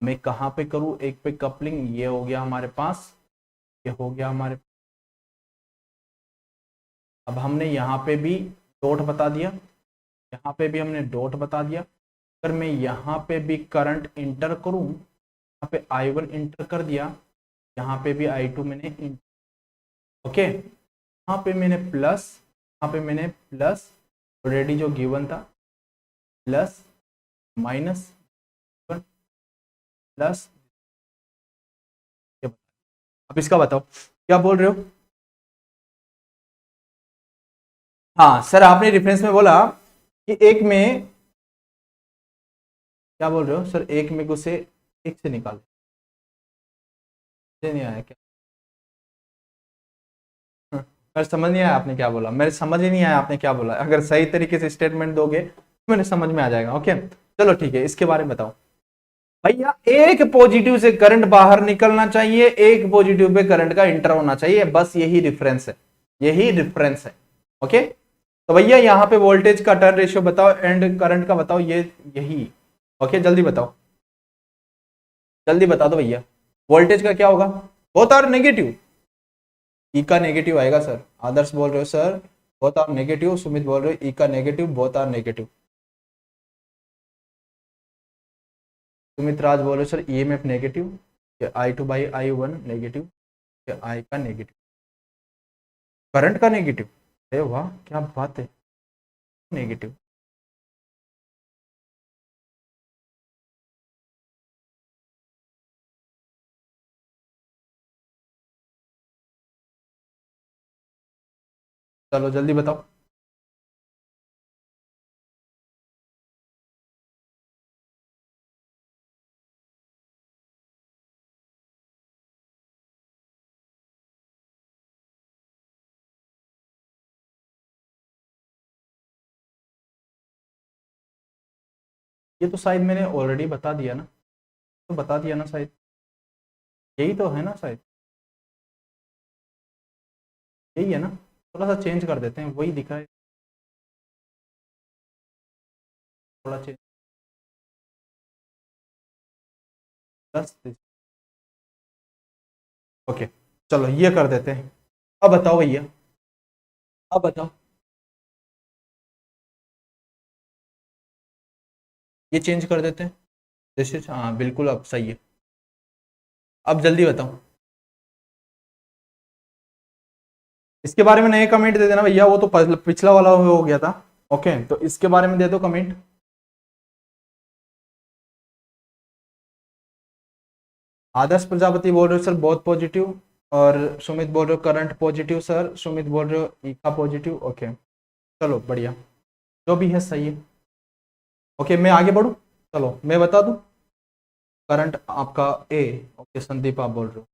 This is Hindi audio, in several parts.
मैं कहाँ पे करूँ, एक पे कपलिंग, ये हो गया हमारे पास, ये हो गया हमारे। अब हमने यहाँ पे भी डॉट बता दिया, यहाँ पे भी हमने डॉट बता दिया। अगर मैं यहाँ पे भी करंट इंटर करूँ, यहाँ पे I1 इंटर कर दिया, यहाँ पे भी I2 मैंने ओके, यहाँ पे मैंने प्लस, यहाँ पे मैंने प्लस ऑलरेडी जो गिवन था, प्लस माइनस प्लस। अब इसका बताओ क्या बोल रहे हो। हाँ सर, आपने रेफरेंस में बोला कि एक में, क्या बोल रहे हो सर, एक में को से एक से निकाल, नहीं आया क्या। मेरे समझ नहीं आया आपने क्या बोला, मेरे समझ ही नहीं आया आपने क्या बोला। अगर सही तरीके से स्टेटमेंट दोगे तो मेरे समझ में आ जाएगा। ओके चलो ठीक है, इसके बारे में बताओ। भैया एक पॉजिटिव से करंट बाहर निकलना चाहिए, एक पॉजिटिव पे करंट का इंटर होना चाहिए, बस यही डिफरेंस है, यही डिफरेंस है। ओके तो भैया यहाँ पे वोल्टेज का टर्न रेशियो बताओ एंड करंट का बताओ, ये यही। ओके जल्दी बताओ, जल्दी बता दो भैया, वोल्टेज का क्या होगा, बोथ आर नेगेटिव। ई का नेगेटिव आएगा सर, आदर्श बोल रहे हो sir both are negative, Sumit बोल रहे हो ई का negative, both are negative. Sumit Raj बोल रहे हो sir EMF negative, I2/I1 negative, I का नेगेटिव, करंट का नेगेटिव। अरे वाह क्या बात है, नेगेटिव। चलो जल्दी बताओ। ये तो शायद मैंने ऑलरेडी बता दिया ना, तो बता दिया ना शायद, यही तो है ना शायद, यही है ना। थोड़ा सा चेंज कर देते हैं, वही दिखा है, थोड़ा चेंज, बस। ओके चलो ये कर देते हैं। अब बताओ भैया, अब बताओ, ये चेंज कर देते हैं, दिस इज, हाँ बिल्कुल अब सही है। अब जल्दी बताओ, इसके बारे में नए कमेंट दे देना भैया, वो तो पिछला वाला हो गया था। ओके तो इसके बारे में दे दो कमेंट। आदर्श प्रजापति बोल रहे हो सर बहुत पॉजिटिव, और सुमित बोल रहे हो करंट पॉजिटिव, सर सुमित बोल रहे हो ईका पॉजिटिव। ओके चलो बढ़िया, जो भी है सही है। ओके मैं आगे बढ़ू, चलो मैं बता दूं, करंट आपका ए। ओके संदीप आप बोल रहे हो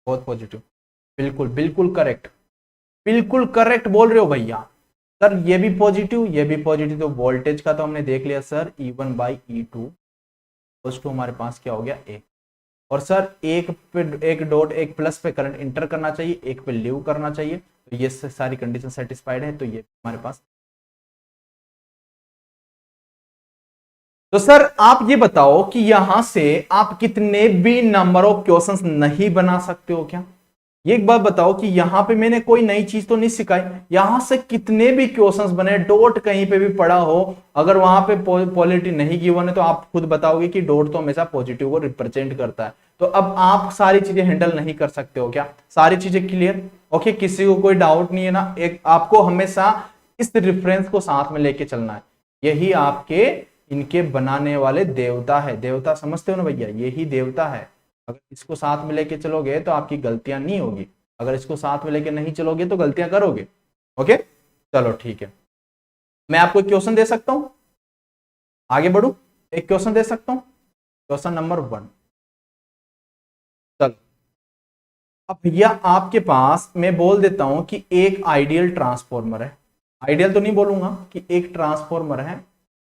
बहुत पॉजिटिव, बिल्कुल बिल्कुल करेक्ट, बिल्कुल करेक्ट बोल रहे हो भैया। सर ये भी पॉजिटिव, ये भी पॉजिटिव, तो वोल्टेज का तो हमने देख लिया सर, E1/E2 टू हमारे पास क्या हो गया ए। और सर एक पे एक डॉट, एक प्लस पे करंट इंटर करना चाहिए, एक पे लीव करना चाहिए, तो ये सारी कंडीशन सेटिस्फाइड है, तो ये हमारे पास। तो सर आप ये बताओ कि यहां से आप कितने भी नंबर ऑफ क्वेश्चंस नहीं बना सकते हो क्या। ये एक बात बताओ कि यहां पे मैंने कोई नई चीज तो नहीं सिखाई, यहां से कितने भी क्वेश्चंस बने, डॉट कहीं पे भी पड़ा हो, अगर वहां पे पॉलिटी नहीं गिवन है तो आप खुद बताओगे कि डॉट तो हमेशा पॉजिटिव को रिप्रेजेंट करता है। तो अब आप सारी चीजें हैंडल नहीं कर सकते हो क्या, सारी चीजें क्लियर। ओके किसी को कोई डाउट नहीं है ना, एक आपको हमेशा इस रेफरेंस को साथ में लेके चलना है, यही आपके इनके बनाने वाले देवता है, देवता समझते हो ना भैया, यही देवता है। अगर इसको साथ में लेके चलोगे तो आपकी गलतियां नहीं होगी, अगर इसको साथ में लेके नहीं चलोगे तो गलतियां करोगे। ओके चलो ठीक है, मैं आपको एक क्वेश्चन दे सकता हूं, आगे बढ़ू, एक क्वेश्चन दे सकता हूं, क्वेश्चन नंबर 1। चलो अब भैया आपके पास मैं बोल देता हूं कि एक आइडियल ट्रांसफॉर्मर है, आइडियल तो नहीं बोलूंगा, कि एक ट्रांसफॉर्मर है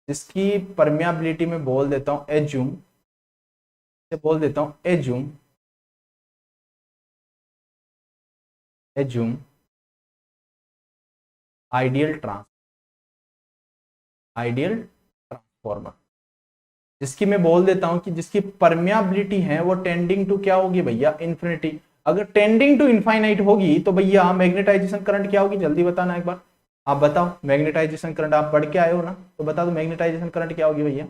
जिसकी परमियाबिलिटी में बोल देता हूं एज्यूम, बोल देता हूं assume, assume ideal trans, ideal transformer. जिसकी मैं बोल देता हूं कि जिसकी परमियाबिलिटी है वो टेंडिंग टू क्या होगी भैया, इन्फिनिटी। अगर टेंडिंग टू इनफाइनाइट होगी तो भैया मैग्नेटाइजेशन करंट क्या होगी, जल्दी बताना एक बार। आप बताओ मैग्नेटाइजेशन करंट, आप पढ़ के आए हो ना, तो बता दो मैग्नेटाइजेशन करंट क्या होगी भैया।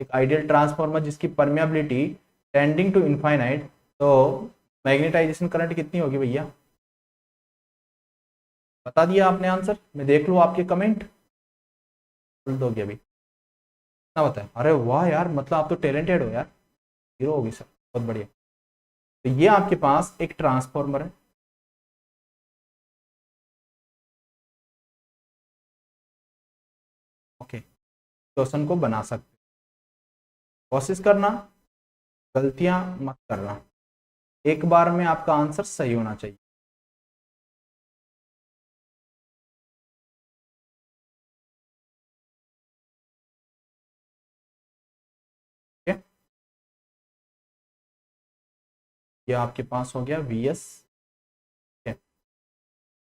एक आइडियल ट्रांसफार्मर जिसकी परमियाबिलिटी टेंडिंग टू इनफाइनाइट, तो मैग्नेटाइजेशन करंट कितनी होगी भैया। बता दिया आपने आंसर, मैं देख लूँ आपके कमेंट, बोल दोगे अभी ना बताए। अरे वाह यार, मतलब आप तो टैलेंटेड हो यार, हीरो होगी सर, बहुत बढ़िया। तो ये आपके पास एक ट्रांसफार्मर है, ओके, क्वेश्चन को बना सकते, कोशिश करना, गलतियां मत करना, एक बार में आपका आंसर सही होना चाहिए। ठीक है, ये आपके पास हो गया Vs,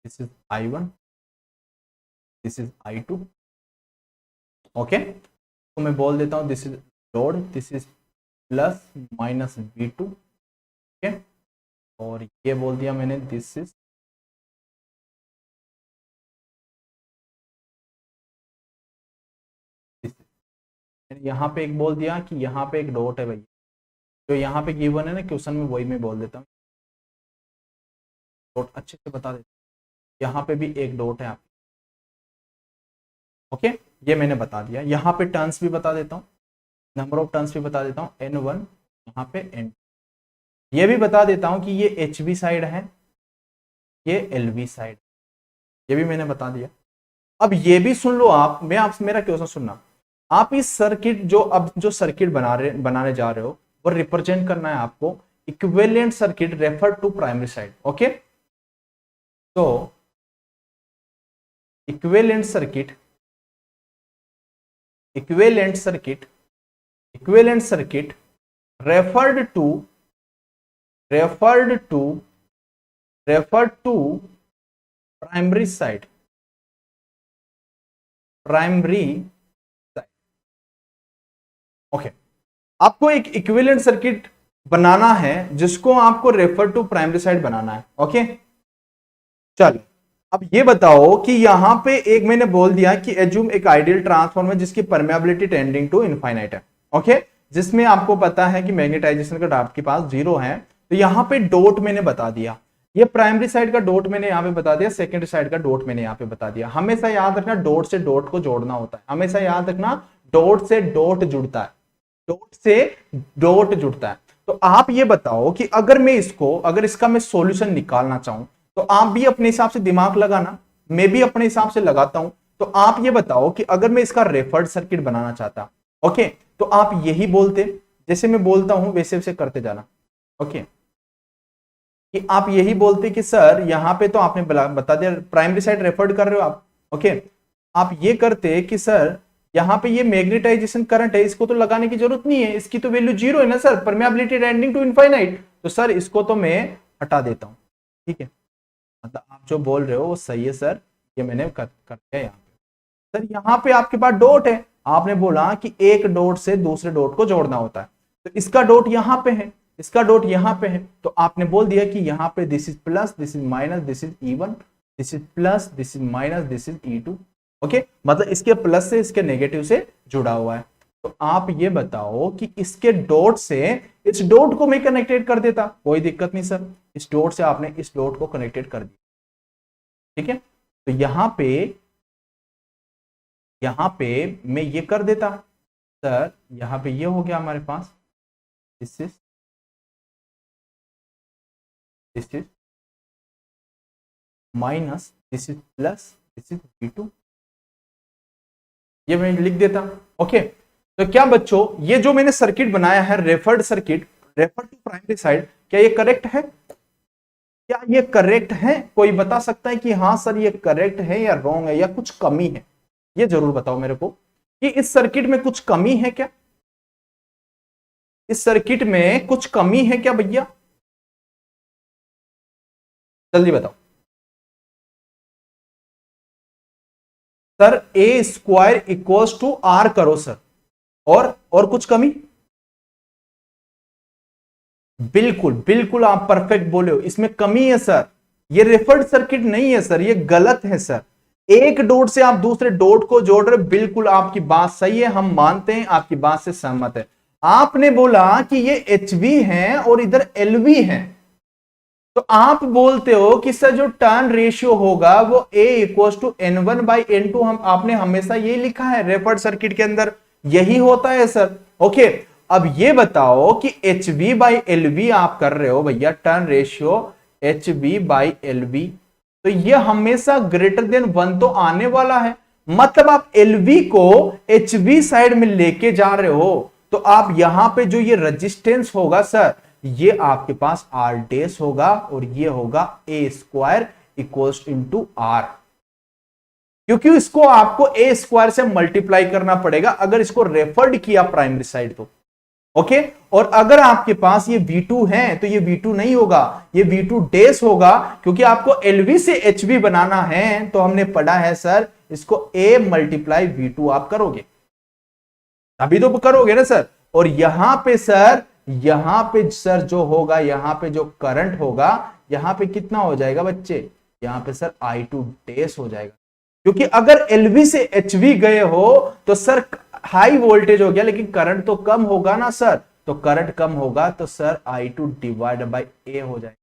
this is I1, this is I2, okay. तो मैं बोल देता हूं this is load, this is plus minus V2, ठीक है, और ये बोल दिया मैंने दिस इज, यहाँ पे एक बोल दिया कि यहाँ पे एक डॉट है भाई, जो यहाँ पे गिवन है ना क्वेश्चन में, वही मैं बोल देता हूँ, डॉट अच्छे से बता देता हूँ, यहाँ पे भी एक डॉट है आप, ओके। ये मैंने बता दिया, यहाँ पे टर्न्स भी बता देता हूँ, नंबर ऑफ टर्न्स भी बता देता हूँ, N1, यहाँ पे N, ये भी बता देता हूँ कि ये HV साइड है, ये LV साइड, ये भी मैंने बता दिया। अब ये भी सुन लो आप, मैं आपसे, मेरा क्वेश्चन सुनना, आप इस सर्किट जो अब जो सर्किट बनाने जा रहे हो, वो रिप्रेजेंट करना है आपको equivalent circuit refer to primary side, okay. तो equivalent circuit, equivalent circuit, equivalent circuit referred to, referred to, referred to primary side, primary side, okay. आपको एक इक्विवेलेंट सर्किट बनाना है जिसको आपको रेफर टू प्राइमरी साइड बनाना है, ओके। चलो अब ये बताओ कि यहां पे एक मैंने बोल दिया कि एज्यूम एक आइडियल ट्रांसफॉर्मर जिसकी परमेबिलिटी टेंडिंग टू इनफाइनाइट है, ओके, जिसमें आपको पता है कि मैग्नेटाइजेशन का आपके पास जीरो है, तो यहां पे डॉट मैंने बता दिया, ये प्राइमरी साइड का डॉट मैंने यहां पे बता दिया, सेकेंडरी साइड का डॉट मैंने यहां पे बता दिया। हमेशा याद रखना डॉट से डॉट को जोड़ना होता है, हमेशा याद रखना डॉट से डॉट जुड़ता है, डॉट से डॉट जुड़ता है। तो आप ये बताओ कि अगर मैं इसको, अगर इसका मैं सॉल्यूशन निकालना चाहूं, तो आप भी अपने हिसाब से दिमाग लगाना, मैं भी अपने हिसाब से लगाता हूं। तो आप ये बताओ कि अगर मैं इसका रेफर्ड सर्किट बनाना चाहता, ओके, तो आप यही बोलते, जैसे मैं बोलता हूं वैसे वैसे करते जाना, ओके, कि आप यही बोलते कि सर यहां पे तो आपने बता दिया प्राइमरी साइड रेफर्ड कर रहे हो आप, ओके, आप ये करते कि सर यहां पे ये मैग्नेटाइजेशन करंट है, इसको तो लगाने की जरूरत नहीं है, इसकी तो वैल्यू जीरो है ना sir, permeability tending to infinite, तो सर इसको तो मैं हटा देता हूं, ठीक है, मतलब आप जो बोल रहे हो वो सही है सर, ये मैंने कर दिया यहाँ पे। सर यहाँ पे आपके पास डॉट है, आपने बोला कि एक डॉट से दूसरे डॉट को जोड़ना होता है, तो इसका डॉट यहाँ पे है, इसका डॉट यहाँ पे है, तो आपने बोल दिया कि यहाँ पे this is plus, this is minus, this is E1, this is plus, this is minus, this is E2, okay, मतलब इसके प्लस से इसके नेगेटिव से जुड़ा हुआ है। तो आप ये बताओ कि इसके डॉट से इस डॉट को मैं कनेक्टेड कर देता, कोई दिक्कत नहीं सर, इस डॉट से आपने इस डॉट को कनेक्टेड कर दिया, ठीक है। तो यहां पे मैं ये कर देता सर, यहां पे ये हो गया हमारे पास, this is, this is minus, this is plus, this is V2, ये मैं लिख देता, ओके। तो क्या बच्चों, ये जो मैंने सर्किट बनाया है referred circuit, refer to primary side, क्या ये करेक्ट है, क्या ये करेक्ट है, कोई बता सकता है कि हाँ सर ये करेक्ट है या रॉन्ग है या कुछ कमी है, ये जरूर बताओ मेरे को कि इस सर्किट में कुछ कमी है क्या, इस सर्किट में कुछ कमी है क्या भैया, जल्दी बताओ। Sir A square equals to R करो सर, और कुछ कमी? बिल्कुल बिल्कुल आप परफेक्ट बोले हो, इसमें कमी है सर, ये रेफर्ड सर्किट नहीं है सर, ये गलत है सर। एक डॉट से आप दूसरे डॉट को जोड़ रहे, बिल्कुल आपकी बात सही है, हम मानते हैं, आपकी बात से सहमत है। आपने बोला कि ये एच वी है और इधर एल वी है, तो आप बोलते हो कि सर जो टर्न रेशियो होगा वो A equal to N one by N two, हम आपने हमेशा ये लिखा है रेफर्ड सर्किट के अंदर, यही होता है सर। ओके, अब ये बताओ कि H we by L V आप कर रहे हो भैया, turn ratio H we by L V, तो ये हमेशा ग्रेटर देन वन तो आने वाला है, मतलब आप एल वी को एच वी साइड में लेके जा रहे हो, तो आप यहां पे जो ये रजिस्टेंस होगा सर, ये आपके पास आर डेस होगा और ये होगा ए स्क्वायर इक्वल्स इंटू आर, क्योंकि इसको आपको ए स्क्वायर से मल्टीप्लाई करना पड़ेगा अगर इसको रेफर्ड किया प्राइमरी साइड तो। ओके, और अगर आपके पास ये V2 है तो ये V2 नहीं होगा, ये V2 डेस होगा, क्योंकि आपको LV से HV बनाना है, तो हमने पढ़ा है सर इसको A मल्टीप्लाई V2 आप करोगे, अभी तो करोगे ना सर। और यहां पे सर जो होगा, यहां पे जो करंट होगा, यहां पे कितना हो जाएगा बच्चे, यहां पे सर I2 डेस हो जाएगा, क्योंकि अगर LV से HV गए हो तो सर हाई वोल्टेज हो गया, लेकिन करंट तो कम होगा ना सर, तो करंट कम होगा तो सर I2 डिवाइड बाई ए हो जाएगा।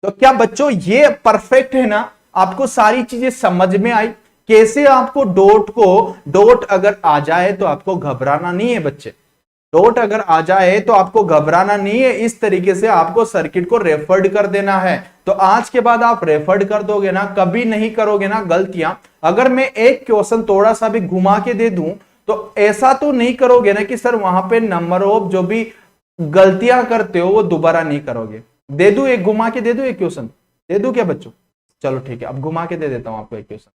तो क्या बच्चों ये परफेक्ट है ना, आपको सारी चीजें समझ में आई, कैसे आपको डॉट अगर आ जाए तो आपको घबराना नहीं है बच्चे, डॉट अगर आ जाए तो आपको घबराना नहीं है, इस तरीके से आपको सर्किट को रेफर्ड कर देना है। तो आज के बाद आप रेफर्ड कर दोगे ना, कभी नहीं करोगे ना गलतियां। अगर मैं एक क्वेश्चन थोड़ा सा भी घुमा के दे दूं तो ऐसा तो नहीं करोगे ना कि सर वहां पे नंबर ऑफ जो भी गलतियां करते हो वो दोबारा नहीं करोगे। दे दूं एक, घुमा के दे दूं एक क्वेश्चन, दे दूं क्या बच्चों? चलो ठीक है, अब घुमा के दे देता हूं आपको एक क्वेश्चन।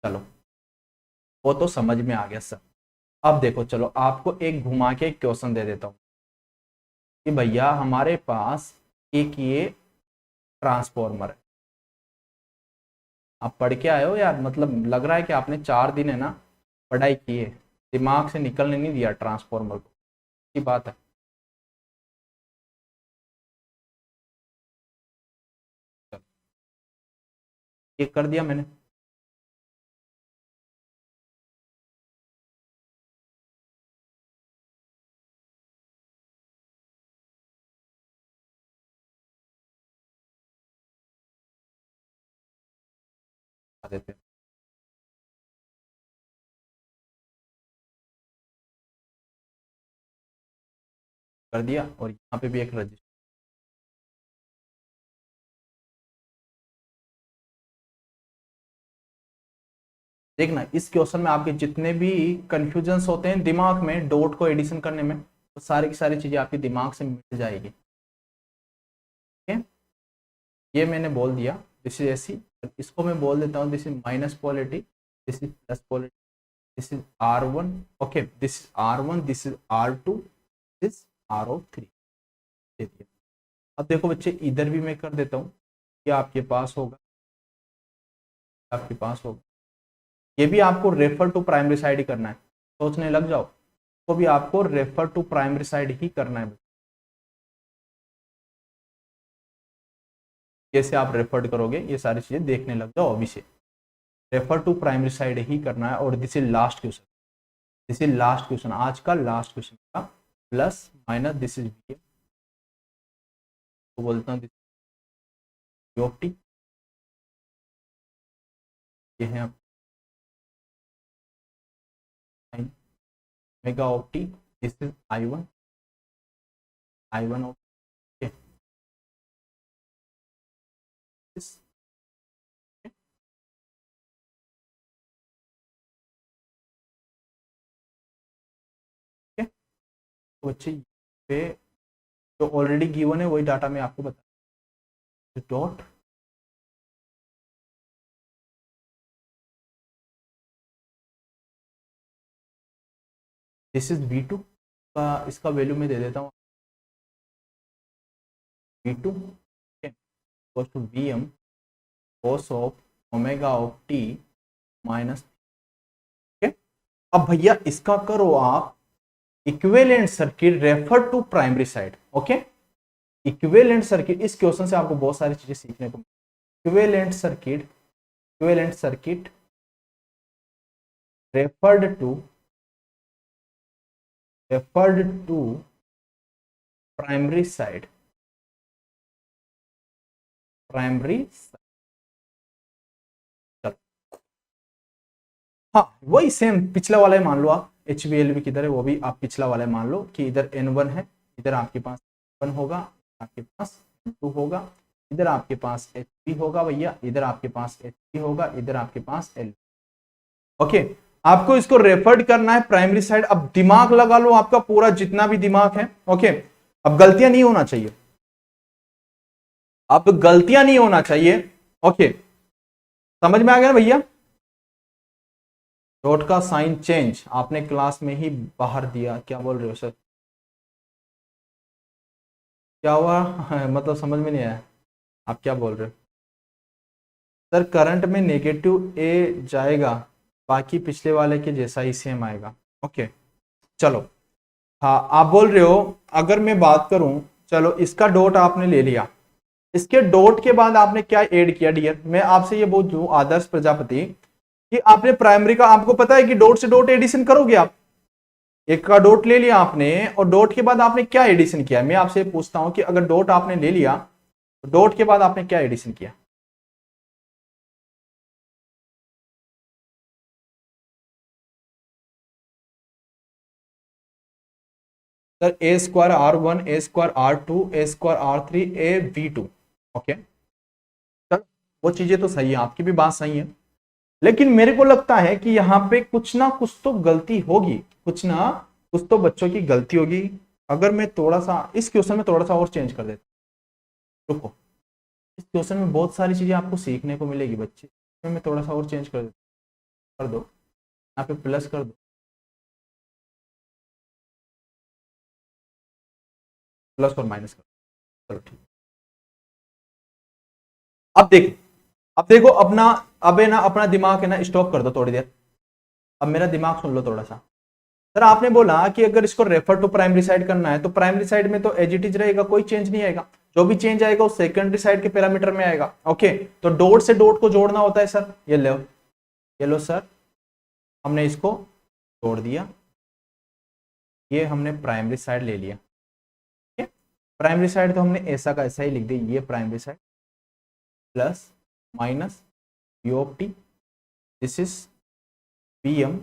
चलो, वो तो समझ में आ गया सर। अब देखो, चलो आपको एक घुमा के एक क्वेश्चन दे देता हूं कि भैया हमारे पास एक ये ट्रांसफॉर्मर है, आप पढ़ के आए हो यार, मतलब लग रहा है कि आपने 4 दिन है ना पढ़ाई की है, दिमाग से निकलने नहीं दिया ट्रांसफॉर्मर को, की बात है। ये कर दिया मैंने। आ देते हैं। कर दिया, और यहाँ पे भी एक रजिस्टर। देखना इस क्वेश्चन में आपके जितने भी कंफ्यूजन्स होते हैं दिमाग में डॉट को एडिशन करने में, तो सारी की सारी चीजें आपके दिमाग से मिट जाएगी। ठीक है, ये मैंने बोल दिया, दिस इज ऐसी, इसको मैं बोल देता हूँ this is minus polarity, this is plus polarity, this is R1, okay, this is R1, this is R2, this RO3 दे दिया। अब देखो बच्चे, इधर भी मैं कर देता हूँ, क्या आपके पास होगा, आपके पास होगा, ये भी आपको रेफर टू प्राइमरी साइड ही करना है, सोचने लग जाओ, तो भी आपको रेफर टू प्राइमरी साइड ही करना है। कैसे आप रेफर्ड करोगे ये सारी चीजें देखने लग जाओ अभी से, रेफर टू प्राइमरी साइड ही करना है। और this is last question, this is last question, आज का लास्ट क्वेश्चन का, plus minus this is V, तो बोलता हूँ वी ऑफ टी, ये है mega of T, this is I1, I1 of this, तो बच्चे पे जो ऑलरेडी गिवन है वही डाटा मैं आपको बता, डॉट दिस इज V2 का, इसका वैल्यू मैं दे देता हूँ V2 to V M cos of omega of T minus, अब भैया इसका करो आप equivalent circuit refer to primary side. Okay, equivalent circuit, इस क्वेश्चन से आपको बहुत सारी चीजें सीखने को, equivalent circuit, equivalent circuit referred to primary side, primary. हाँ वही सेम पिछला वाला ही मान लो आप, एच बी एल बी किधर है वो भी आप पिछला वाला ही मान लो कि इधर N1 है, इधर आपके पास N1 होगा, आपके पास N2 होगा, इधर आपके पास HP होगा भैया, इधर आपके पास HP होगा, इधर आपके पास L। ओके, आपको इसको रेफर्ड करना है प्राइमरी साइड। अब दिमाग लगा लो आपका पूरा जितना भी दिमाग है। ओके, अब गलतियां नहीं होना चाहिए, अब गलतियां नहीं होना चाहिए। ओके, समझ में आ गया भैया? डॉट का साइन चेंज आपने क्लास में ही बाहर दिया, क्या बोल रहे हो सर? क्या हुआ? मतलब समझ में नहीं आया आप क्या बोल रहे हो सर? करंट में नेगेटिव ए जाएगा, बाकी पिछले वाले के जैसा ही सेम आएगा। ओके चलो, हाँ आप बोल रहे हो, अगर मैं बात करूं, चलो इसका डॉट आपने ले लिया, इसके डॉट के बाद आपने क्या ऐड किया डियर? मैं आपसे ये पूछूं आदर्श प्रजापति कि आपने प्राइमरी का, आपको पता है कि डॉट से डॉट एडिशन करोगे आप? एक का डॉट ले लिया आपने और डॉट के बाद आपने क्या एडिशन किया? मैं आपसे पूछता हूं कि अगर डॉट आपने ले लिया तो डॉट के बाद आपने क्या एडिशन किया? Sir A square R1, A square R2, A square R3, A V2। Okay sir, वो चीजें तो सही है, आपकी भी बात सही है, लेकिन मेरे को लगता है कि यहाँ पे कुछ ना कुछ तो गलती होगी, कुछ ना कुछ तो बच्चों की गलती होगी। अगर मैं थोड़ा सा इस क्वेश्चन में थोड़ा सा और चेंज कर देता, रुको, इस क्वेश्चन में बहुत सारी चीजें आपको सीखने को मिलेगी बच्चे, इसमें मैं थोड़ा सा और चेंज कर देता, कर दो यहाँ पे प्लस कर दो, प्लस और माइनस कर दो, चलो ठीक। अब देखो, अब देखो अपना, अब है ना अपना दिमाग है ना स्टॉप कर दो थोड़ी देर, अब मेरा दिमाग सुन लो थोड़ा सा। सर आपने बोला कि अगर इसको रेफर टू प्राइमरी साइड करना है तो प्राइमरी साइड में तो एज इट इज रहेगा, कोई चेंज नहीं आएगा, जो भी चेंज आएगा वो सेकेंडरी साइड के पैरामीटर में आएगा। ओके, तो डॉट से डॉट को जोड़ना होता है सर, ये लो सर, हमने इसको जोड़ दिया, ये हमने प्राइमरी साइड ले लिया। ठीक है, प्राइमरी साइड तो हमने ऐसा का ऐसा ही लिख दिया, ये primary side plus minus U of T, this is P M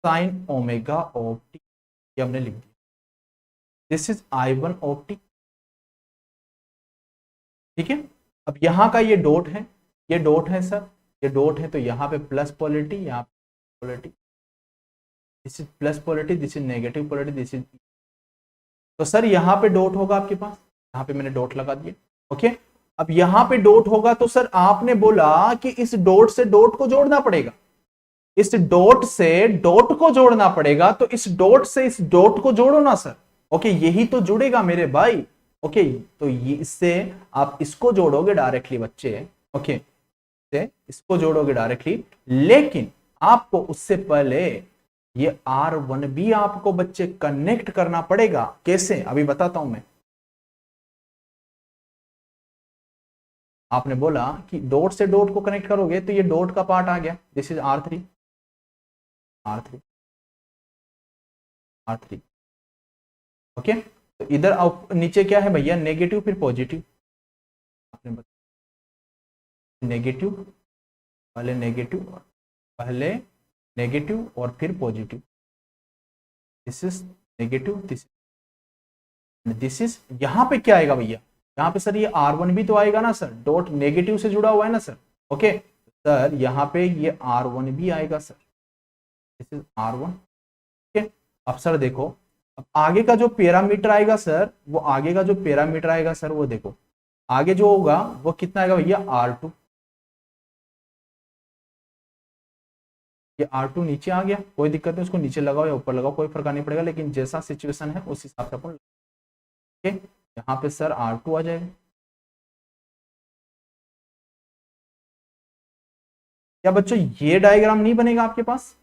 sine omega of T, ये हमने लिख दिया, this is I1 of T. ठीक है, अब यहाँ का ये डॉट है, ये डॉट है सर, ये डॉट है तो यहाँ पे प्लस पोलरिटी, यहाँ पे polarity, this is plus polarity, this is negative polarity, this is, तो सर यहाँ पे डॉट होगा आपके पास, यहाँ पे मैंने डॉट लगा दिया। ओके, अब यहाँ पे डॉट होगा तो सर आपने बोला कि इस डॉट से डॉट को जोड़ना पड़ेगा, इस डॉट से डॉट को जोड़ना पड़ेगा, तो इस डॉट से इस डॉट को जोड़ो ना सर। ओके, यही तो जुड़ेगा मेरे भाई। ओके, तो ये इससे आप इसको जोड़ोगे डायरेक्टली बच्चे। ओके, से इसको जोड़ोगे डायरेक्टली, लेकिन आपको उससे पहले ये R1 भी आपको बच्चे कनेक्ट करना पड़ेगा। कैसे, अभी बताता हूं मैं। आपने बोला कि डॉट से डॉट को कनेक्ट करोगे तो ये डॉट का पार्ट आ गया, this is R3, R3, R3। Okay, तो इधर नीचे क्या है भैया, नेगेटिव फिर पॉजिटिव, आपने बताया नेगेटिव, पहले नेगेटिव, पहले नेगेटिव और फिर positive, this is negative, this is, यहां पे क्या आएगा भैया, यहाँ पे सर ये R1 भी तो आएगा ना सर, डॉट नेगेटिव से जुड़ा हुआ है ना सर। ओके सर, यहाँ पे ये R1 भी आएगा सर, दिस इज R1। ठीक है, अब सर देखो, अब आगे का जो पैरामीटर आएगा सर, वो आगे का जो पैरामीटर आएगा सर, वो देखो आगे जो होगा वो कितना आएगा भैया, R2। ये R2 नीचे आ गया, कोई दिक्कत नहीं, उसको नीचे लगाओ या ऊपर लगाओ, कोई फर्क नहीं पड़ेगा, लेकिन जैसा सिचुएशन है उस हिसाब से अपन, यहाँ पे सर R2 आ जाएगा। क्या बच्चों ये डायग्राम नहीं बनेगा आपके पास?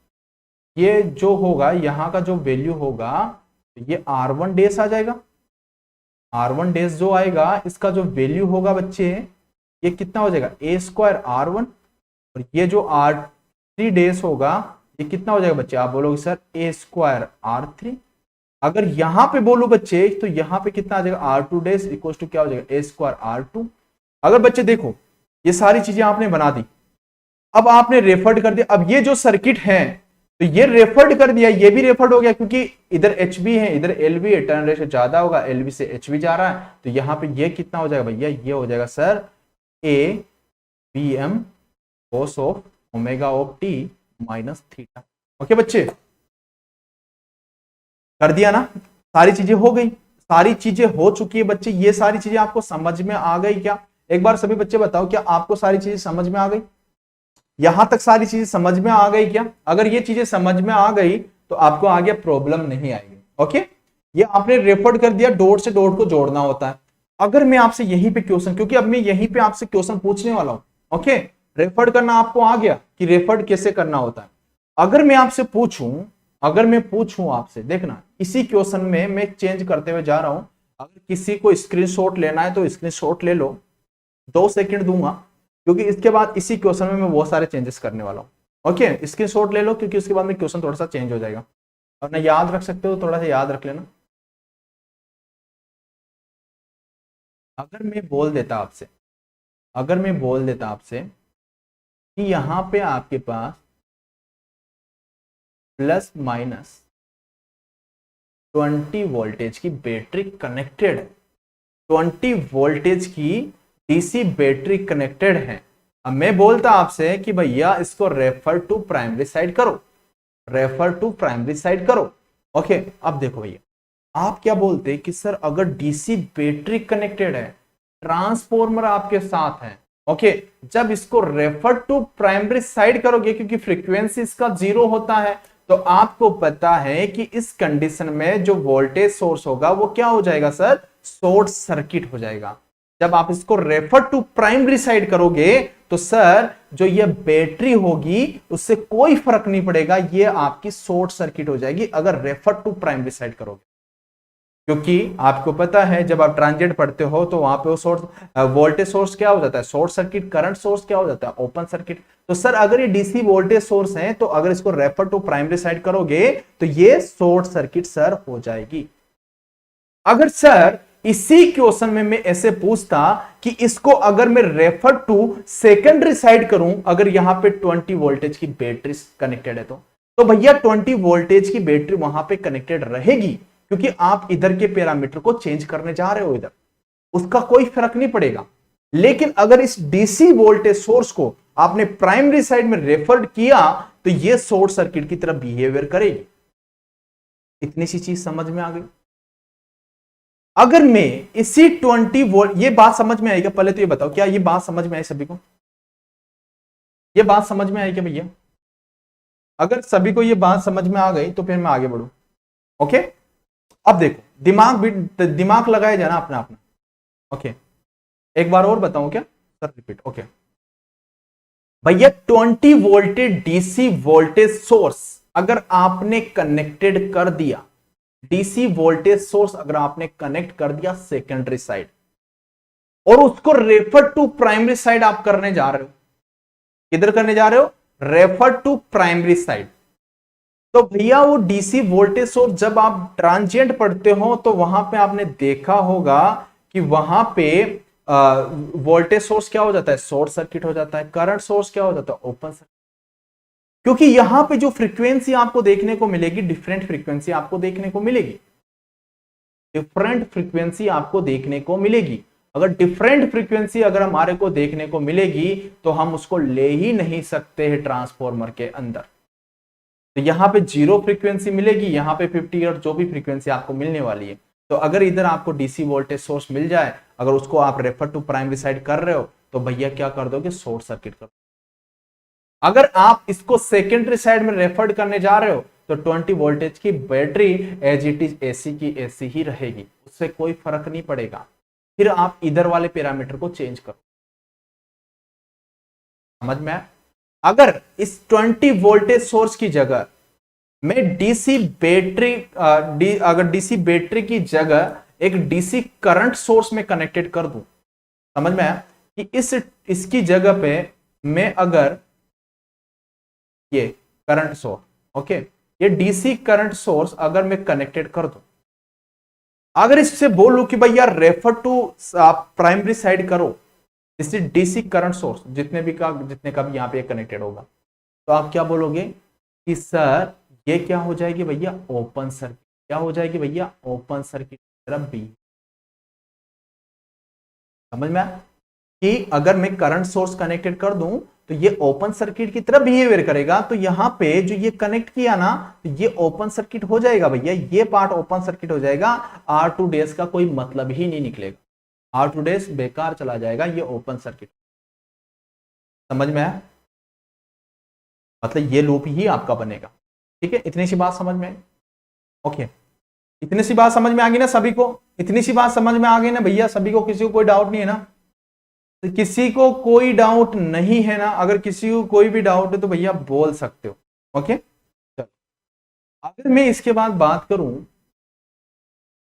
ये जो होगा यहाँ का जो वैल्यू होगा ये R1 डेस आ जाएगा। R1 डेस जो आएगा इसका जो वैल्यू होगा बच्चे ये कितना हो जाएगा A²R1, और ये जो R3 डेस होगा ये कितना हो जाएगा बच्चे, आप बोलोगे सर A²R3। अगर यहां पे बोलो बच्चे तो यहां पे कितना आ जाएगा R2 डेस इक्वल टू क्या हो जाएगा A²R2। अगर बच्चे देखो ये सारी चीजें आपने बना दी, अब आपने रेफर्ड कर दिया, अब ये जो सर्किट है तो ये रेफर्ड कर दिया, ये भी रेफर्ड हो गया क्योंकि इधर एच बी है इधर एल बी है, टर्न रेशियो ज्यादा होगा, एल बी से एच बी जा रहा है, तो यहां पे ये कितना हो जाएगा भैया, ये हो जाएगा sir A B M cos of omega of T minus theta. Okay बच्चे, कर दिया ना, सारी चीजें हो गई, सारी चीजें हो चुकी है बच्चे, ये सारी चीजें आपको समझ में आ गई क्या? एक बार सभी बच्चे बताओ क्या आपको सारी चीजें समझ में आ गई? यहां तक सारी चीजें समझ में आ गई क्या? अगर ये चीजें समझ में आ गई तो आपको आगे प्रॉब्लम नहीं आएगी। ओके, ये आपने रेफर कर दिया, डॉट से डॉट को जोड़ना होता है। अगर मैं आपसे यहीं पे क्वेश्चन, क्योंकि अब मैं यहीं पे आपसे क्वेश्चन पूछने वाला हूं, ओके, रेफर करना आपको आ गया कि रेफर कैसे करना होता है। अगर मैं आपसे पूछूं, अगर मैं पूछूं आपसे, देखना इसी क्वेश्चन में मैं चेंज करते हुए जा रहा हूं, अगर किसी को स्क्रीनशॉट लेना है तो स्क्रीनशॉट ले लो, 2 सेकंड दूंगा क्योंकि इसके बाद इसी क्वेश्चन में मैं बहुत सारे चेंजेस करने वाला हूं। ओके, स्क्रीनशॉट ले लो क्योंकि उसके बाद में क्वेश्चन थोड़ा सा चेंज हो जाएगा, और ना याद रख सकते हो थोड़ा सा याद रख लेना। अगर मैं बोल देता आपसे, अगर मैं बोल देता आपसे कि यहां पे आपके पास प्लस माइनस 20 वोल्टेज की बैटरी कनेक्टेड है, 20 वोल्टेज की डीसी बैटरी कनेक्टेड है, अब मैं बोलता आपसे कि भैया इसको रेफर टू प्राइमरी साइड करो, रेफर टू प्राइमरी साइड करो। ओके, अब देखो भैया आप क्या बोलते कि सर अगर डीसी बैटरी कनेक्टेड है, ट्रांसफॉर्मर आपके साथ है, ओके, जब इसको रेफर टू प्राइमरी साइड करोगे क्योंकि फ्रीक्वेंसी इसका 0 होता है, तो आपको पता है कि इस कंडीशन में जो वोल्टेज सोर्स होगा वो क्या हो जाएगा सर, शॉर्ट सर्किट हो जाएगा। जब आप इसको रेफर टू प्राइमरी साइड करोगे तो सर जो ये बैटरी होगी उससे कोई फर्क नहीं पड़ेगा, ये आपकी शॉर्ट सर्किट हो जाएगी अगर रेफर टू प्राइमरी साइड करोगे। क्योंकि आपको पता है जब आप ट्रांजिएंट पढ़ते हो तो वहां पे वो सोर्स वोल्टेज सोर्स क्या हो जाता है, शॉर्ट सर्किट, करंट सोर्स क्या हो जाता है, ओपन सर्किट। तो सर अगर ये डीसी वोल्टेज सोर्स है तो अगर इसको रेफर टू प्राइमरी साइड करोगे तो ये शॉर्ट सर्किट सर हो जाएगी। अगर सर इसी क्वेश्चन में मैं ऐसे पूछता कि इसको अगर मैं रेफर टू सेकेंडरी साइड करूं, अगर यहां पे 20 वोल्टेज की बैटरी कनेक्टेड है तो भैया 20 वोल्टेज की बैटरी वहां पे कनेक्टेड रहेगी क्योंकि आप इधर के पैरामीटर को चेंज करने जा रहे हो, इधर उसका कोई फर्क नहीं पड़ेगा। लेकिन अगर इस डीसी वोल्टेज सोर्स को आपने प्राइमरी साइड में रेफर्ड किया तो यह शॉर्ट सर्किट की तरह बिहेवियर करेगी। इतनी सी चीज समझ में आ गई। अगर मैं इसी 20 वोल्ट, ये बात समझ में आएगा? पहले तो ये बताओ क्या ये बात समझ में आई सभी को? ये बात समझ में आई क्या भैया? अगर सभी को ये बात समझ में आ गई तो फिर मैं आगे बढ़ू। ओके, अब देखो दिमाग भी, दिमाग लगाया जाना अपना अपना। ओके, एक बार और बताऊं क्या सर, रिपीट। ओके भैया 20 वोल्टेज डीसी वोल्टेज सोर्स अगर आपने कनेक्टेड कर दिया, डीसी वोल्टेज सोर्स अगर आपने कनेक्ट कर दिया सेकेंडरी साइड और उसको रेफर टू प्राइमरी साइड आप करने जा रहे हो, किधर करने जा रहे हो, रेफर टू प्राइमरी साइड, तो भैया वो डीसी वोल्टेज सोर्स जब आप ट्रांजिएंट पढ़ते हो तो वहां पे आपने देखा होगा कि वहां पे वोल्टेज सोर्स क्या हो जाता है, शॉर्ट सर्किट हो जाता है, करंट सोर्स क्या हो जाता है, ओपन सर्किट। क्योंकि यहां पे जो फ्रीक्वेंसी आपको देखने को मिलेगी, डिफरेंट फ्रीक्वेंसी आपको देखने को मिलेगी, डिफरेंट फ्रीक्वेंसी आपको देखने को मिलेगी। अगर डिफरेंट फ्रीक्वेंसी अगर हमारे को देखने को मिलेगी तो हम उसको ले ही नहीं सकते हैं ट्रांसफॉर्मर के अंदर। तो यहां पे 0 फ्रीक्वेंसी मिलेगी, यहां पे 50 और जो भी फ्रीक्वेंसी आपको मिलने वाली है। तो अगर इधर आपको डीसी वोल्टेज सोर्स मिल जाए, अगर उसको आप रेफर टू प्राइमरी साइड कर रहे हो तो भैया क्या कर दोगे, शॉर्ट सर्किट कर। अगर आप इसको सेकेंडरी साइड में रेफर करने जा रहे हो तो 20 वोल्टेज की battery as it is AC की एसी ही रहेगी, उससे कोई फर्क नहीं पड़ेगा। फिर आप इधर वाले पैरामीटर को चेंज करो। समझ में? अगर इस 20 वोल्टेज सोर्स की जगह मैं डीसी बैटरी अगर डीसी बैटरी की जगह एक डीसी करंट सोर्स में कनेक्टेड कर दूं, समझ में आया कि इसकी जगह पे मैं अगर ये करंट सोर्स, ओके, ये डीसी करंट सोर्स अगर मैं कनेक्टेड कर दूं, अगर इससे बोलूं कि भैया रेफर टू प्राइमरी साइड करो, इससे डीसी करंट सोर्स जितने का भी यहां पे कनेक्टेड होगा, तो आप क्या बोलोगे कि सर ये क्या हो जाएगी भैया, ओपन सर्किट। क्या हो जाएगी भैया, ओपन सर्किट तरफ बी। समझ में आया कि अगर मैं करंट सोर्स कनेक्टेड कर दूं तो ये ओपन सर्किट की तरह बिहेवियर करेगा। तो यहां पे जो ये कनेक्ट किया ना, तो ये ओपन सर्किट हो जाएगा भैया, ये पार्ट ओपन सर्किट हो जाएगा। R2 डेज का कोई मतलब ही नहीं निकलेगा, R2 डेज बेकार चला जाएगा, ये ओपन सर्किट। समझ में आया, मतलब ये लूप ही आपका बनेगा। ठीक है, इतनी सी बात समझ में आई? ओके, इतनी सी बात समझ में आ गई ना सभी को? इतनी सी बात समझ में आ गई ना भैया सभी को? किसी को कोई डाउट नहीं है ना? तो किसी को कोई डाउट नहीं है ना? अगर किसी को कोई भी डाउट है तो भैया बोल सकते हो। ओके, चलो अगर मैं इसके बाद बात करूं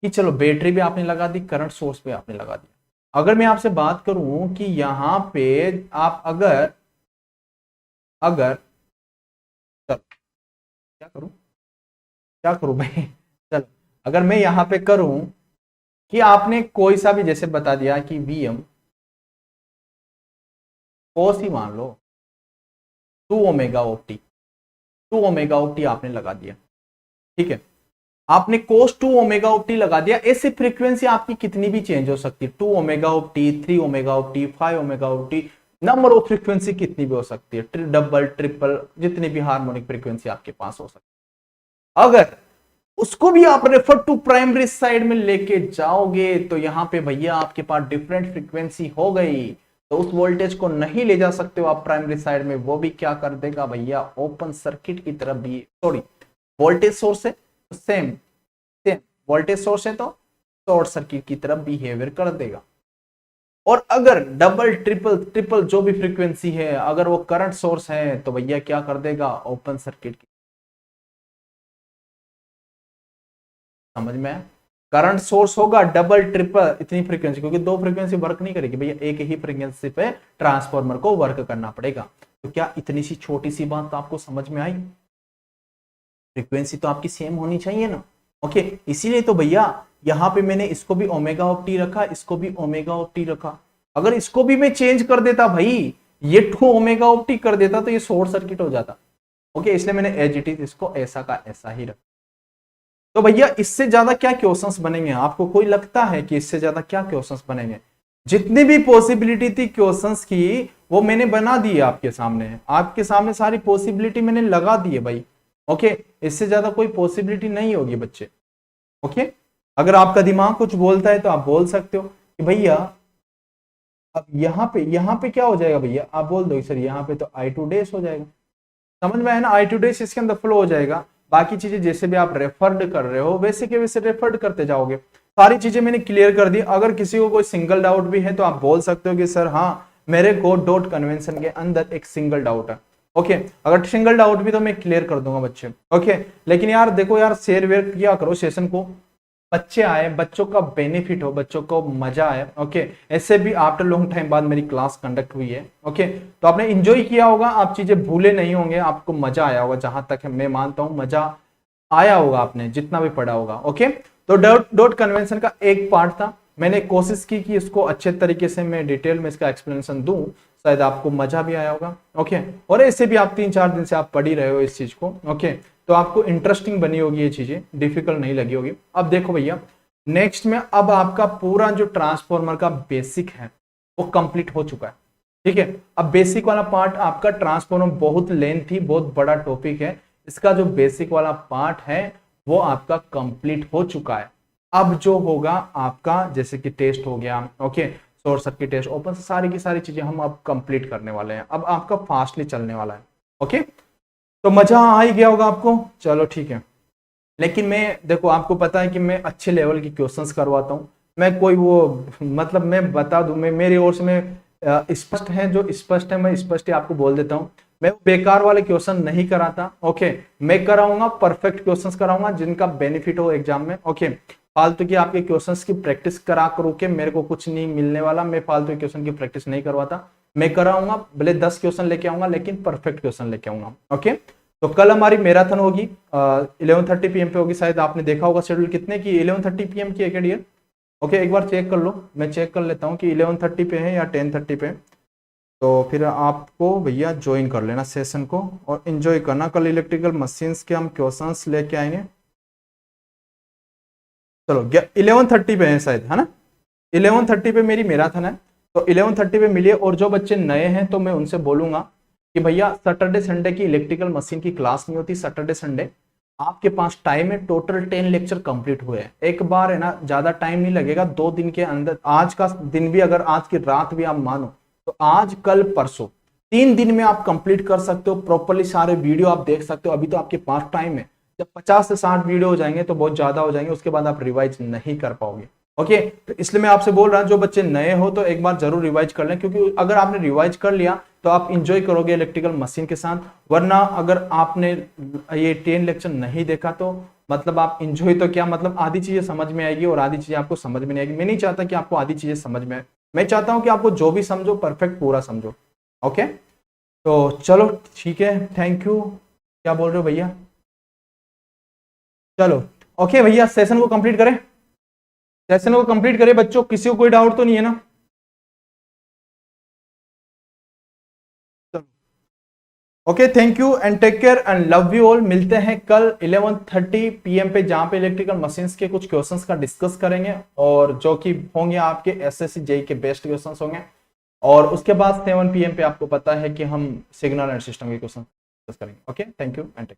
कि चलो बैटरी भी आपने लगा दी, करंट सोर्स भी आपने लगा दिया, अगर मैं आपसे बात करूं कि यहां पे आप अगर अगर चलो क्या करूं भाई चलो अगर मैं यहां पे करूं कि आपने कोई सा भी जैसे बता दिया कि Vm कोस ही मान लो 2 omega of T, 2 omega of T आपने लगा दिया। ठीक है, आपने कोस 2 ओमेगा ऑफ टी लगा दिया। ऐसी फ्रीक्वेंसी आपकी कितनी भी चेंज हो सकती है, 2 omega of T, 3 omega of T, 5 omega of T, number of frequency कितनी भी हो सकती है, डबल ट्रिपल, जितनी भी हार्मोनिक फ्रीक्वेंसी आपके पास हो सकती है। अगर उसको भी आप रेफर टू प्राइमरी साइड में लेके जाओगे तो यहां पे भैया आपके पास डिफरेंट फ्रीक्वेंसी हो गई, तो उस वोल्टेज को नहीं ले जा सकते हो आप प्राइमरी साइड में। वो भी क्या कर देगा भैया, ओपन सर्किट की तरफ भी, सॉरी वोल्टेज सोर्स है तो सेम वोल्टेज सोर्स है तो शॉर्ट सर्किट की तरफ बिहेवियर कर देगा। और अगर डबल ट्रिपल ट्रिपल जो भी फ्रीक्वेंसी है, अगर वो करंट सोर्स है तो भैया क्या कर देगा, ओपन सर्किट की। समझ में, करंट सोर्स होगा डबल ट्रिपल इतनी फ्रीक्वेंसी, क्योंकि दो फ्रीक्वेंसी वर्क नहीं करेगी भैया, एक ही फ्रीक्वेंसी पे ट्रांसफार्मर को वर्क करना पड़ेगा। तो क्या इतनी सी छोटी सी बात तो आपको समझ में आई? फ्रीक्वेंसी तो आपकी सेम होनी चाहिए ना। ओके, इसीलिए तो भैया यहां पे मैंने इसको भी ओमेगा ऑफ टी रखा, इसको भी ओमेगा ऑफ टी रखा। अगर इसको भी मैं चेंज कर देता भाई, ये 2 ओमेगा ऑफ टी कर देता तो ये शॉर्ट सर्किट हो जाता। ओके, इसलिए मैंने एज इट इज इसको ऐसा का ऐसा ही रखा। तो भैया इससे ज्यादा क्या क्वेश्चंस बनेंगे? आपको कोई लगता है कि इससे ज्यादा क्या क्वेश्चंस बनेंगे? जितनी भी पॉसिबिलिटी थी क्वेश्चंस की वो मैंने बना दी है आपके सामने सारी पॉसिबिलिटी मैंने लगा दी है भाई। ओके, इससे ज्यादा कोई पॉसिबिलिटी नहीं होगी बच्चे। ओके, अगर आपका दिमाग कुछ बोलता है तो आप बोल सकते हो कि भैया अब यहाँ पे क्या हो जाएगा भैया, आप बोल दो सर यहाँ पे तो I2 डेज हो जाएगा। समझ में आया ना, I2 डेज इसके अंदर फ्लो हो जाएगा। बाकी चीजें जैसे भी आप रेफर्ड कर रहे हो वैसे के वैसे रेफर्ड करते जाओगे। सारी चीजें मैंने क्लियर कर दी। अगर किसी को कोई सिंगल डाउट भी है तो आप बोल सकते हो कि सर हाँ मेरे को डॉट कन्वेंशन के अंदर एक सिंगल डाउट है। ओके, अगर सिंगल डाउट भी तो मैं क्लियर कर दूंगा बच्चे। ओके, लेकिन यार देखो यार शेयर वेयर किया करो सेशन को, बच्चे आए, बच्चों का बेनिफिट हो, बच्चों को मजा आए। ओके, ऐसे भी आफ्टर लॉन्ग टाइम बाद मेरी क्लास कंडक्ट हुई है। ओके, तो आपने एंजॉय किया होगा, आप चीजें भूले नहीं होंगे, आपको मजा आया होगा, जहां तक है मैं मानता हूं मजा आया होगा आपने जितना भी पढ़ा होगा। ओके, तो डॉट कन्वेंशन का एक पार्ट था, मैंने कोशिश की कि इसको अच्छे तरीके से मैं डिटेल में इसका एक्सप्लेनेशन दूं, शायद आपको मजा भी आया होगा। ओके, और ऐसे भी आप 3-4 दिन से आप पढ़ ही रहे हो इस चीज को। ओके, तो आपको इंटरेस्टिंग बनी होगी ये चीजें, डिफिकल्ट नहीं लगी होगी। अब देखो भैया नेक्स्ट में अब आपका पूरा जो ट्रांसफॉर्मर का बेसिक है वो कंप्लीट हो चुका है। ठीक है, अब बेसिक वाला पार्ट आपका ट्रांसफॉर्मर बहुत लेंथी बहुत बड़ा टॉपिक है, इसका जो बेसिक वाला पार्ट है वो आपका कंप्लीट हो चुका है। अब जो होगा आपका जैसे कि टेस्ट हो गया, okay, short circuit test, open, सारी की सारी चीजें हम अब कंप्लीट करने वाले हैं। अब आपका फास्टली चलने वाला है। ओके, तो मजा आ ही गया होगा आपको, चलो ठीक है। लेकिन मैं देखो आपको पता है कि मैं अच्छे लेवल की क्वेश्चंस करवाता हूँ, मैं कोई वो मतलब मैं बता दूं, मैं मेरी ओर से मैं स्पष्ट है, जो स्पष्ट है मैं स्पष्ट ही आपको बोल देता हूँ। मैं वो बेकार वाले क्वेश्चन नहीं कराता। ओके, मैं कराऊंगा परफेक्ट क्वेश्चंस कराऊंगा जिनका बेनिफिट हो एग्जाम में। ओके, फालतू की आपके क्वेश्चंस की प्रैक्टिस करा करो के मेरे को कुछ नहीं मिलने वाला। मैं फालतू क्वेश्चन की प्रैक्टिस नहीं करवाता, मैं कराऊंगा भले 10 क्वेश्चन लेके आऊंगा लेकिन परफेक्ट क्वेश्चन लेके आऊंगा। ओके, तो कल हमारी मैराथन होगी 11:30 PM पे होगी। शायद आपने देखा होगा शेड्यूल कितने की, 11:30 PM की है क्या डियर? ओके, एक बार चेक कर लो, मैं चेक कर लेता हूँ कि 11:30 पे है या 10:30 पे। तो फिर आपको भैया ज्वाइन कर लेना सेशन को और एंजॉय करना। कल इलेक्ट्रिकल मशीन्स के हम क्वेश्चंस लेके आएंगे। चलो 11:30 पे है शायद, है ना? 11:30 पे मेरी मैराथन है, तो 11:30 पे मिलिए। और जो बच्चे नए हैं तो मैं उनसे बोलूंगा कि भैया सैटरडे संडे की इलेक्ट्रिकल मशीन की क्लास नहीं होती। सैटरडे संडे आपके पास टाइम है, टोटल 10 लेक्चर कंप्लीट हुए हैं। एक बार है ना, ज्यादा टाइम नहीं लगेगा, 2 दिन के अंदर। आज का दिन भी अगर आज की रात भी आप मानो तो आज कल परसों 3 दिन में आप कंप्लीट कर सकते हो। प्रॉपरली सारे वीडियो आप देख सकते हो। अभी तो आपके पास टाइम है, जब 50 से 60 वीडियो हो जाएंगे तो बहुत ज्यादा हो जाएंगे, उसके बाद आप रिवाइज नहीं कर पाओगे। ओके, तो इसलिए मैं आपसे बोल रहा हूं जो बच्चे नए हो तो एक बार जरूर रिवाइज कर लें, क्योंकि अगर आपने रिवाइज कर लिया तो आप इंजॉय करोगे इलेक्ट्रिकल मशीन के साथ। वरना अगर आपने ये 10 लेक्चर नहीं देखा तो मतलब आप इंजॉय तो क्या, मतलब आधी चीजें समझ में आएगी और आधी चीजें आपको समझ में नहीं आएगी। मैं नहीं चाहता कि आपको आधी चीजें समझ में आए, मैं चाहता हूं कि आपको जो भी समझो परफेक्ट पूरा समझो। ओके, तो चलो ठीक है, थैंक यू। क्या बोल रहे हो भैया? चलो ओके भैया, सेशन को कंप्लीट करें, सेशन को कंप्लीट करें बच्चों। किसी को कोई डाउट तो नहीं है ना? Okay, thank you and take care and love you all. मिलते हैं कल 11:30 PM पे, जहां पे इलेक्ट्रिकल मशीन्स के कुछ क्वेश्चंस का डिस्कस करेंगे और जो कि होंगे आपके एसएससी जेई के बेस्ट क्वेश्चंस होंगे। और उसके बाद 7 PM पे आपको पता है कि हम सिग्नल एंड सिस्टम के क्वेश्चन डिस्कस करेंगे। Okay, thank you and take